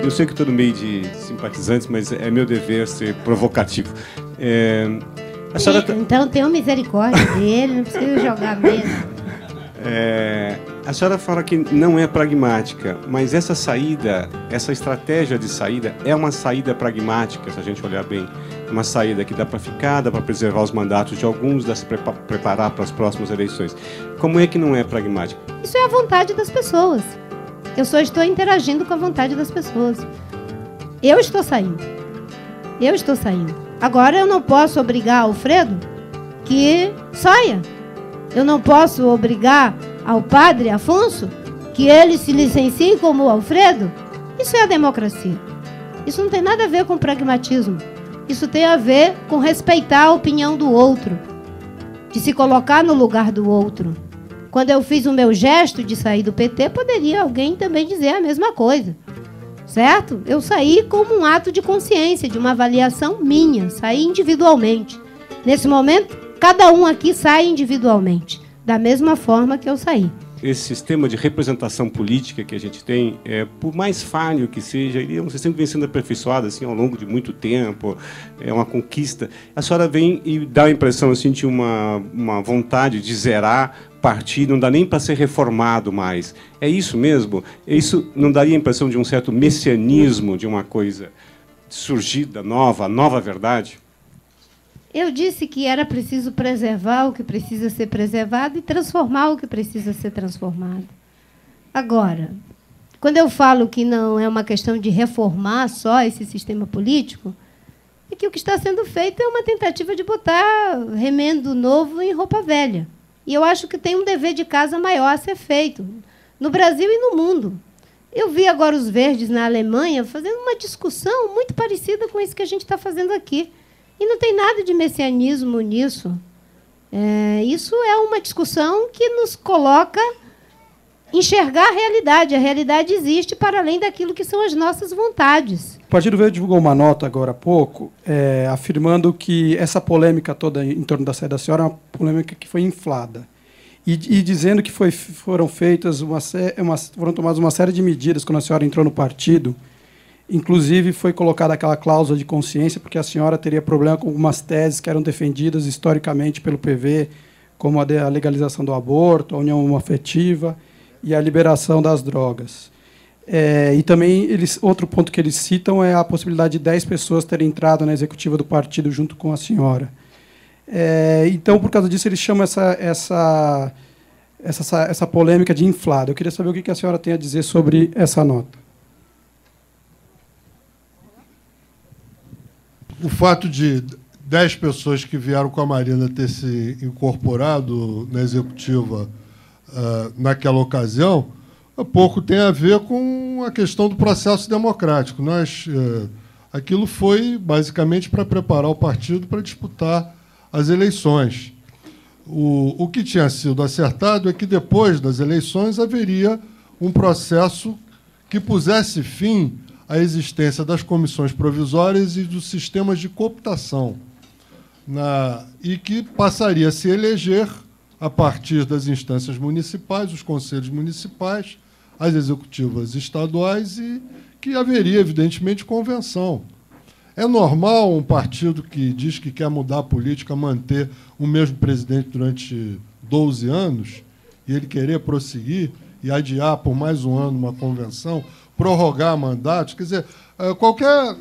eu sei que estou no meio de simpatizantes, mas é meu dever ser provocativo. Então tenha misericórdia dele, não precisa jogar mesmo. A senhora fala que não é pragmática, mas essa saída, essa estratégia de saída é uma saída pragmática, se a gente olhar bem. Uma saída que dá para ficar, dá para preservar os mandatos de alguns, dá para se preparar para as próximas eleições. Como é que não é pragmática? Isso é a vontade das pessoas. Eu só estou interagindo com a vontade das pessoas. Eu estou saindo. Agora eu não posso obrigar Alfredo que saia. Eu não posso obrigar ao padre Afonso que ele se licencie como o Alfredo. Isso é a democracia. Isso não tem nada a ver com pragmatismo. Isso tem a ver com respeitar a opinião do outro, de se colocar no lugar do outro. Quando eu fiz o meu gesto de sair do PT, poderia alguém também dizer a mesma coisa. Certo? Eu saí como um ato de consciência, de uma avaliação minha, saí individualmente. Nesse momento, cada um aqui sai individualmente, da mesma forma que eu saí. Esse sistema de representação política que a gente tem, por mais falho que seja, ele é um sistema que vem sendo aperfeiçoado assim, ao longo de muito tempo, é uma conquista. A senhora vem e dá a impressão assim, de uma vontade de zerar partido, não dá nem para ser reformado mais. É isso mesmo? Isso não daria a impressão de um certo messianismo, de uma coisa surgida, nova verdade? Eu disse que era preciso preservar o que precisa ser preservado e transformar o que precisa ser transformado. Agora, quando eu falo que não é uma questão de reformar só esse sistema político, é que o que está sendo feito é uma tentativa de botar remendo novo em roupa velha. E eu acho que tem um dever de casa maior a ser feito, no Brasil e no mundo. Eu vi agora os verdes na Alemanha fazendo uma discussão muito parecida com isso que a gente está fazendo aqui. E não tem nada de messianismo nisso. Isso é uma discussão que nos coloca enxergar a realidade. A realidade existe para além daquilo que são as nossas vontades. O Partido Verde divulgou uma nota agora há pouco, afirmando que essa polêmica toda em torno da saída da senhora é uma polêmica que foi inflada. E dizendo que foram tomadas uma série de medidas quando a senhora entrou no partido. Inclusive, foi colocada aquela cláusula de consciência, porque a senhora teria problema com algumas teses que eram defendidas historicamente pelo PV, como a legalização do aborto, a união homoafetiva e a liberação das drogas. E também, outro ponto que eles citam é a possibilidade de 10 pessoas terem entrado na executiva do partido junto com a senhora. Então, por causa disso, eles chamam essa polêmica de inflada. Eu queria saber o que a senhora tem a dizer sobre essa nota. O fato de 10 pessoas que vieram com a Marina ter se incorporado na executiva naquela ocasião, pouco tem a ver com a questão do processo democrático. Aquilo foi, basicamente, para preparar o partido para disputar as eleições. O que tinha sido acertado é que, depois das eleições, haveria um processo que pusesse fim a existência das comissões provisórias e dos sistemas de cooptação, e que passaria a se eleger, a partir das instâncias municipais, os conselhos municipais, as executivas estaduais, e que haveria, evidentemente, convenção. É normal um partido que diz que quer mudar a política manter o mesmo presidente durante 12 anos e ele querer prosseguir e adiar por mais um ano uma convenção, prorrogar mandatos? Quer dizer, qualquer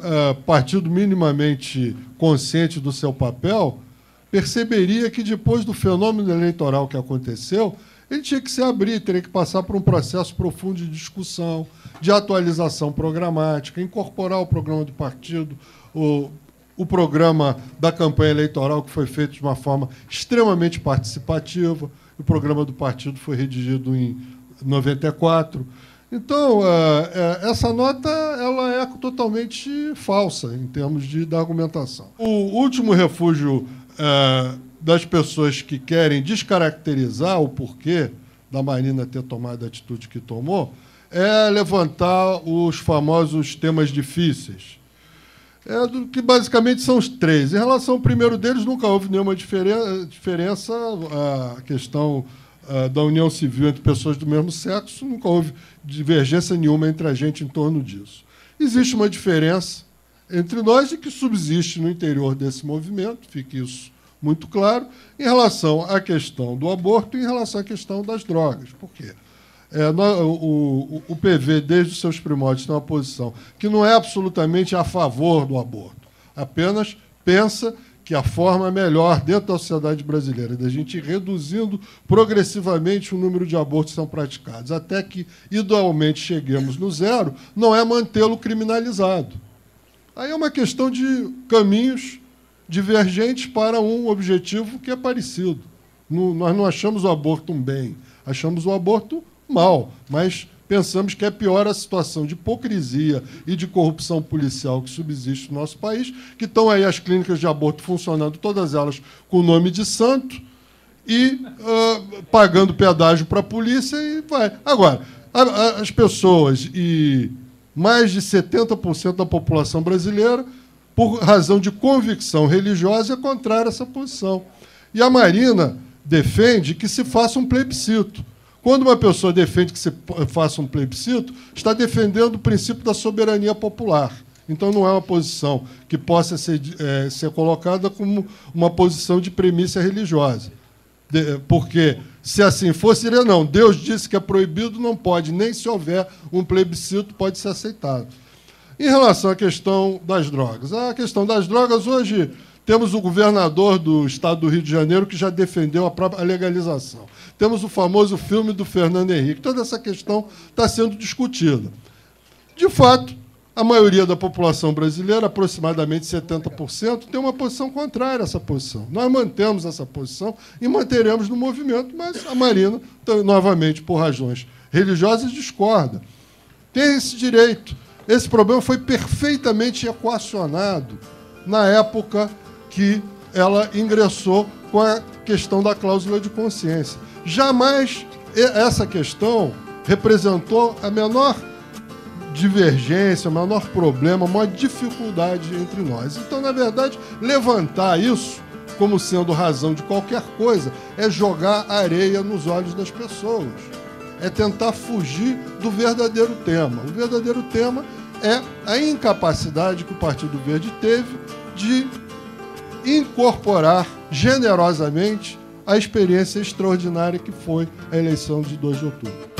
partido minimamente consciente do seu papel perceberia que, depois do fenômeno eleitoral que aconteceu, ele tinha que se abrir, teria que passar por um processo profundo de discussão, de atualização programática, incorporar o programa do partido, o programa da campanha eleitoral, que foi feito de uma forma extremamente participativa. O programa do partido foi redigido em 94. Então, essa nota ela é totalmente falsa em termos da argumentação. O último refúgio das pessoas que querem descaracterizar o porquê da Marina ter tomado a atitude que tomou é levantar os famosos temas difíceis, que basicamente são os três. Em relação ao primeiro deles, nunca houve nenhuma diferença, a questão da união civil entre pessoas do mesmo sexo, nunca houve divergência nenhuma entre a gente em torno disso. existe uma diferença entre nós e que subsiste no interior desse movimento, fique isso muito claro, em relação à questão do aborto e em relação à questão das drogas. Por quê? O PV, desde os seus primórdios, tem uma posição que não é absolutamente a favor do aborto, apenas pensa que a forma melhor dentro da sociedade brasileira da gente ir reduzindo progressivamente o número de abortos que são praticados, até que, idealmente, cheguemos no zero, não é mantê-lo criminalizado. Aí é uma questão de caminhos divergentes para um objetivo que é parecido. Nós não achamos o aborto um bem, achamos o aborto mal, mas pensamos que é pior a situação de hipocrisia e de corrupção policial que subsiste no nosso país, que estão aí as clínicas de aborto funcionando, todas elas com o nome de santo, e pagando pedágio para a polícia e vai. Agora, as pessoas, e mais de 70% da população brasileira, por razão de convicção religiosa, é contrária a essa posição. E a Marina defende que se faça um plebiscito. Quando uma pessoa defende que se faça um plebiscito, está defendendo o princípio da soberania popular. Então, não é uma posição que possa ser colocada como uma posição de premissa religiosa. Porque, se assim fosse, seria não. Deus disse que é proibido, não pode. Nem se houver um plebiscito, pode ser aceitado. Em relação à questão das drogas. A questão das drogas, hoje, temos o governador do estado do Rio de Janeiro que já defendeu a própria legalização. Temos o famoso filme do Fernando Henrique. Toda essa questão está sendo discutida. De fato, a maioria da população brasileira, aproximadamente 70%, tem uma posição contrária a essa posição. Nós mantemos essa posição e manteremos no movimento, mas a Marina, novamente, por razões religiosas, discorda. Tem esse direito. Esse problema foi perfeitamente equacionado na época que ela ingressou com a questão da cláusula de consciência. Jamais essa questão representou a menor divergência, o menor problema, a maior dificuldade entre nós. Então, na verdade, levantar isso como sendo razão de qualquer coisa é jogar areia nos olhos das pessoas. É tentar fugir do verdadeiro tema. O verdadeiro tema é a incapacidade que o Partido Verde teve de incorporar generosamente a experiência extraordinária que foi a eleição de 2 de outubro.